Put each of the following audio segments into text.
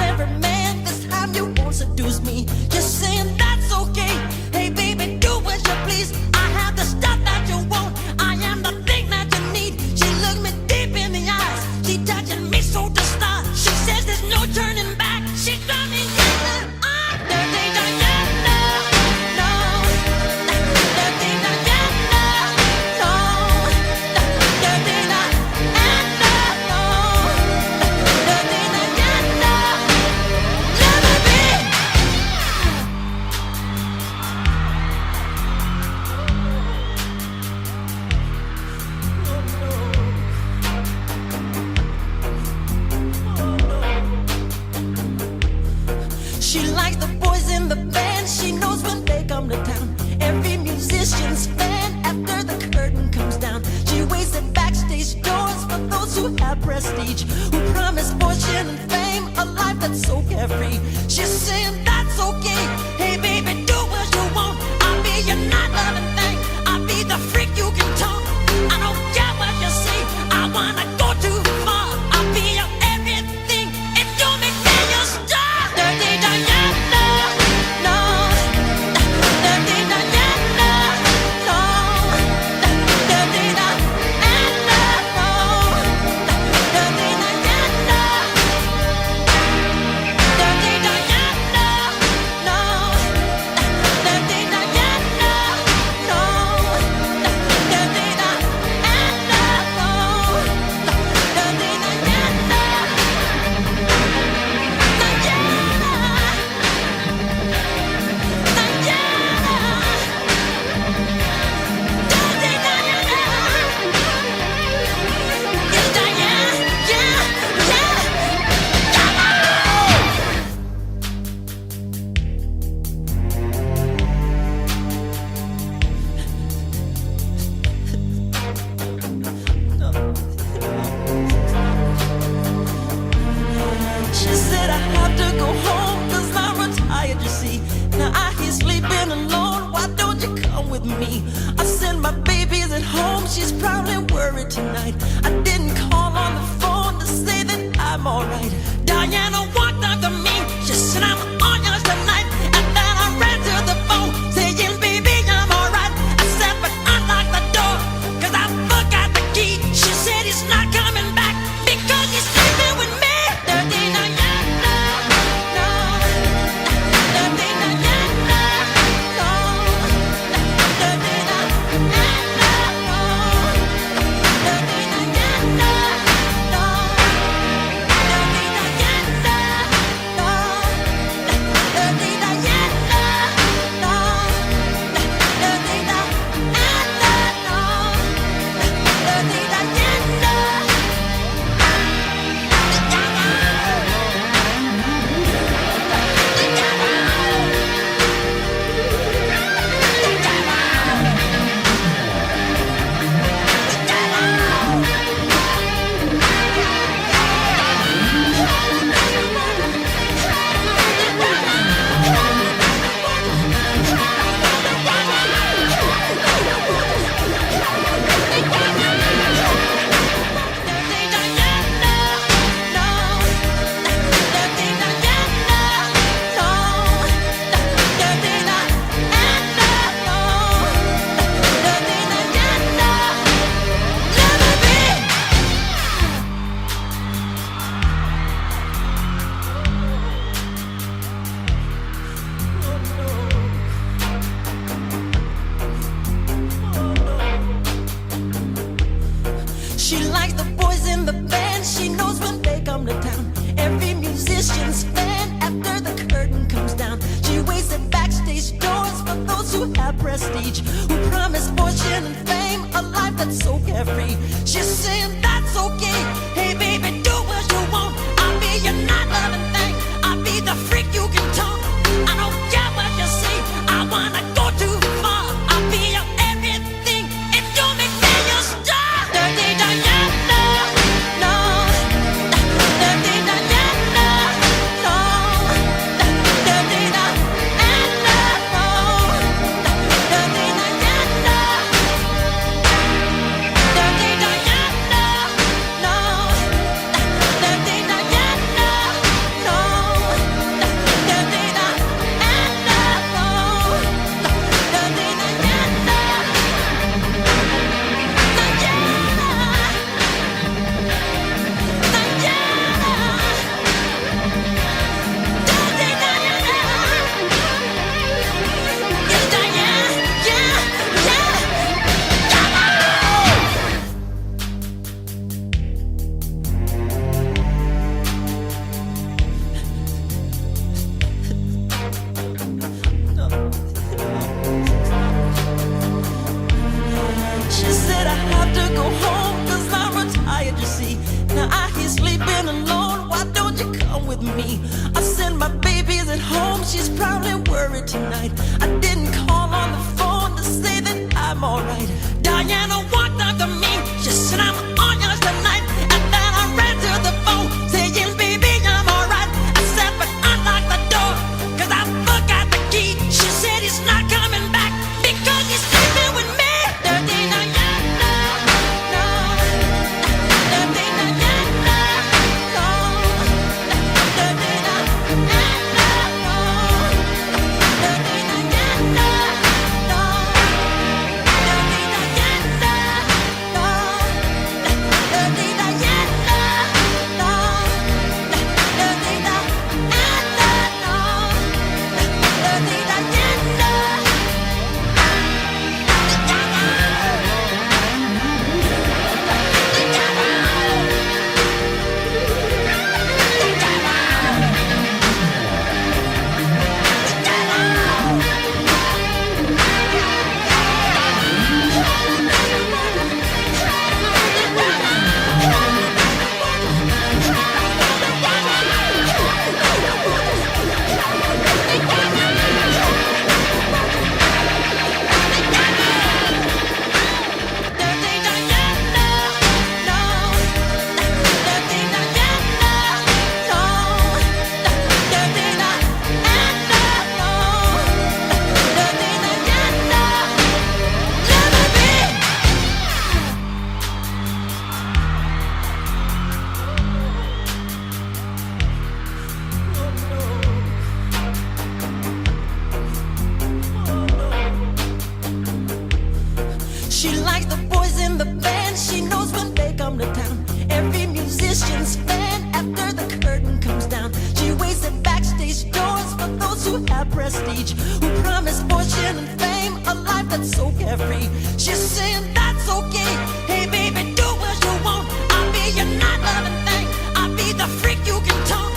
every man. This time you won't seduce me. Just saying that's okay. Hey baby, do as you please. I have the stuff that you want. I am the thing that you need. She looked me deep in the eyes. She touching me so to start. She says there's no turning back. She got me dirty Diana. No, dirty Diana. No, dirty Diana. No, dirty Diana. Let me be. She likes the boys in the band. She knows when they come to town. Every musician's fan after the curtain comes down. She waits at backstage doors for those who have prestige, who promise fortune and fame, a life that's so carefree. She's saying that's okay. Hey baby, do what you want. I'll be your night loving thing. I'll be the freak you can talk. I don't care what you say. I wanna go too far. I'll be your everything. If you make me your star. Dirty Diana, no. Dirty Diana, no. Dirty Diana, no. Dirty Diana. Dirty Diana, no. Dirty Diana, no. Dirty Diana, no. Dirty She said I have to go home 'cause I'm retired, you see. Now I hear sleeping alone, why don't you come with me? I send my babies at home, she's probably worried tonight. I didn't call on the phone to say that I'm alright. Diana walked up to me, she said I'm on yours tonight. And then I ran to the phone, saying baby I'm alright. I said but unlock the door, 'cause I forgot the key. She said he's not coming back because he's sleeping with me. Dirty Diana, no. Dirty Diana, no. Dirty Diana, no. Dirty Diana, no. Dirty Diana, no. Dirty Diana, no. Dirty Diana, no. Dirty Diana. She likes the boys in the band. She knows when they come to town. Every musician's fan after the curtain comes down. She waits at backstage doors for those who have prestige, who promise fortune and fame, a life that's so carefree. She's saying that's okay. Hey baby, do what you want. I'll be your night loving thing. I'll be the freak you can talk. I don't care what you say. I wanna go too far. I'll be your everything. If you make me your star. Dirty Diana, no. Dirty Diana, no. with me. I send my babies at home, she's probably worried tonight. I didn't call on the phone to say that I'm alright. Diana walked up to me, she said I'm on yours tonight. And then I ran to the phone, saying baby I'm alright. I said but unlock the door, cause I forgot the key. She said he's not coming back, because he's sleeping with me. Dirty Diana, no. Dirty Diana, no. Dirty Diana, no. Dirty Diana, no. Dirty Diana, no. Dirty Diana, no. Dirty She likes the boys in the band, she knows when they come to town. Every musician's fan after the curtain comes down. She waits at backstage doors for those who have prestige, who promise fortune and fame, a life that's so carefree. She's saying that's okay, hey baby do what you want. I'll be your not loving thing, I'll be the freak you can talk.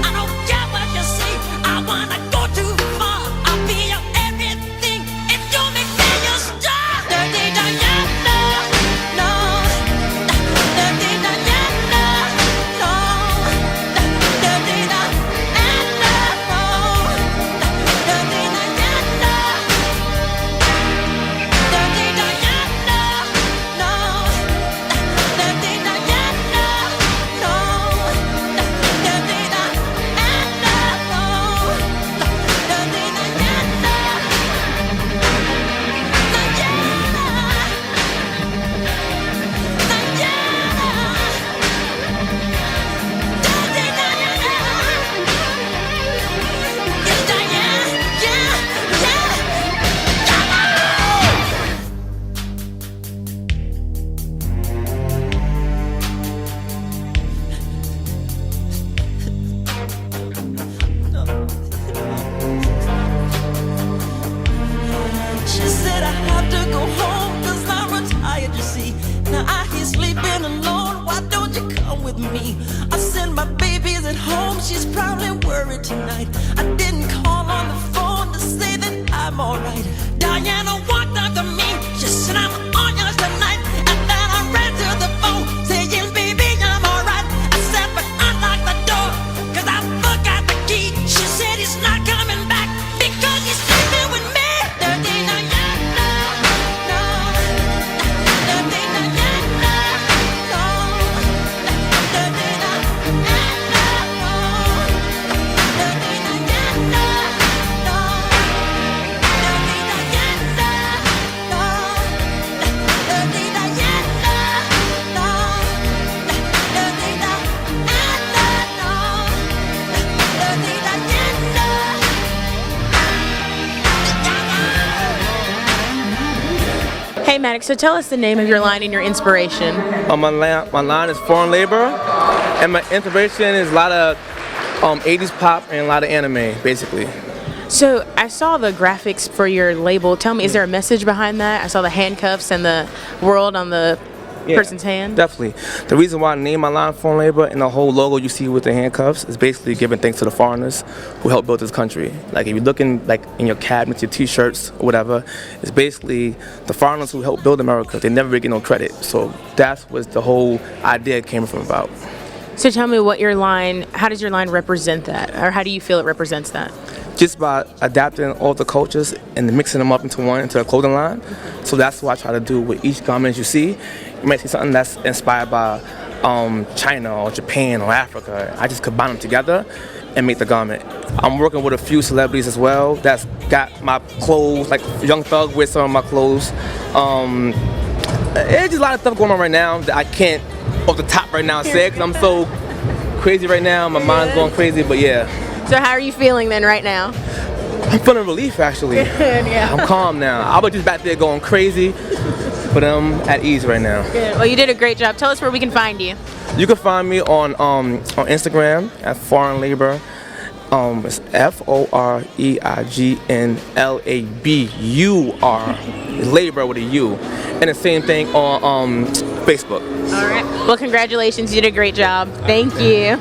I don't care what you say, I wanna go too far. I'll be your everything if you make me your star. Dirty Diana, no. Dirty Diana, no. Dirty Diana, no. Dirty Diana. Dirty Diana, no. Dirty Diana, no. Dirty Diana, no. Dirty She said I have to go home, cause I'm retired, you see. Now I hear sleeping alone, why don't you come with me? I send my babies at home, she's probably worried tonight. I didn't call on the phone to say that I'm alright. Diana walked up to me, she said I'm on yours tonight. And then I ran to the phone, saying baby I'm alright. I said but unlock the door, cause I forgot the key. She said he's not coming back, because he's sleeping with me. Dirty Diana, no. Dirty Diana, no. Dirty Diana, no. Dirty Diana, no. Dirty Diana, no. Dirty Diana, no. Dirty Diana, no. Hey Maddox, so tell us the name of your line and your inspiration. My line is Foreign Labor, and my inspiration is a lot of 80s pop and a lot of anime, basically. So I saw the graphics for your label. Tell me, is there a message behind that? I saw the handcuffs and the world on the person's hand. Definitely. The reason why I named my line Foreign Labor and the whole logo you see with the handcuffs is basically giving thanks to the foreigners who helped build this country. Like if you're looking like in your cabinets, your t-shirts or whatever, it's basically the foreigners who helped build America. They never get no credit. So that's what the whole idea came from about. So tell me how does your line represent that? Or how do you feel it represents that? Just by adapting all the cultures and mixing them up into a clothing line. So that's what I try to do with each garment you see. You might see something that's inspired by China or Japan or Africa. I just combine them together and make the garment. I'm working with a few celebrities as well that's got my clothes, like Young Thug with some of my clothes. There's just a lot of stuff going on right now that I can't off the top right now say because I'm so crazy right now. My mind's going crazy, but yeah. So how are you feeling then right now? I'm feeling relief actually. Good, yeah. I'm calm now. I was just back there going crazy, but I'm at ease right now. Good. Well, you did a great job. Tell us where we can find you. You can find me on Instagram at Foreign Labor. It's FOREIGNLABUR. Labor with a U. And the same thing on Facebook. All right. Well, congratulations. You did a great job. Thank you.